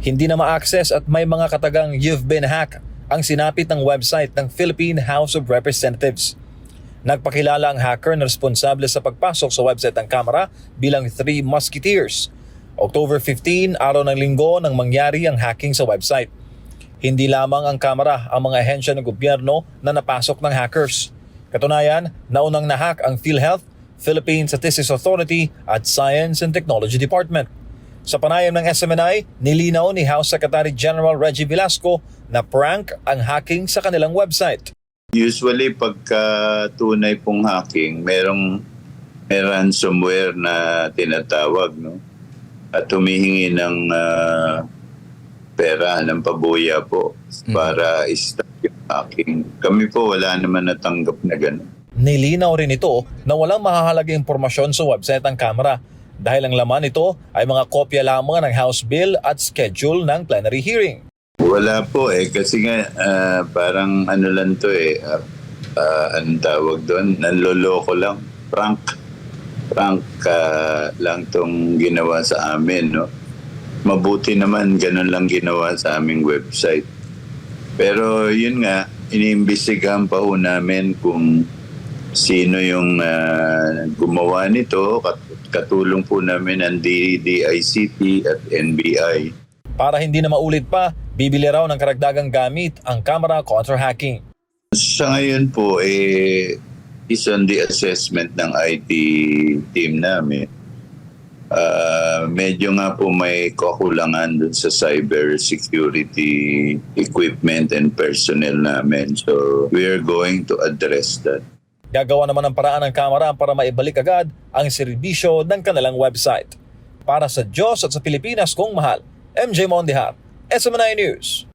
Hindi na ma-access at may mga katagang "You've been hacked" ang sinapit ng website ng Philippine House of Representatives. Nagpakilala ang hacker na responsable sa pagpasok sa website ng Kamara bilang Three Musketeers. October 15, araw ng linggo nang mangyari ang hacking sa website. Hindi lamang ang Kamara ang mga ahensya ng gobyerno na napasok ng hackers. Katunayan, naunang nahack ang PhilHealth, Philippine Statistics Authority at Science and Technology Department. Sa panayam ng SMNI, nilinaw ni House Secretary General Reggie Velasco na prank ang hacking sa kanilang website. Usually pagka tunay pong hacking, may ransomware na tinatawag, no? At humihingi ng pera, ng pabuya po para i-stop yung hacking. Kami po wala naman natanggap na gano'n. Nilinaw rin ito na walang mahahalagang impormasyon sa website ng Kamara dahil ang laman nito ay mga kopya lamang ng House Bill at schedule ng plenary hearing. Wala po kasi nga parang ano lang to anong tawag doon, nanloloko lang, prank lang tong ginawa sa amin, no? Mabuti naman ganun lang ginawa sa aming website. Pero yun nga, iniimbestigahan pa ho namin kung sino yung gumawa nito. Katulong po namin ang DICT at NBI. Para hindi na maulit pa, bibili raw ng karagdagang gamit ang Kamara contra hacking. Sa ngayon po, is on the assessment ng IT team namin. Medyo nga po may kakulangan dun sa cyber security equipment and personnel namin. So we are going to address that. Gagawa naman ang paraan ng Kamara para maibalik agad ang serbisyo ng kanilang website. Para sa Diyos at sa Pilipinas kong mahal, MJ Mondihar, SMNI News.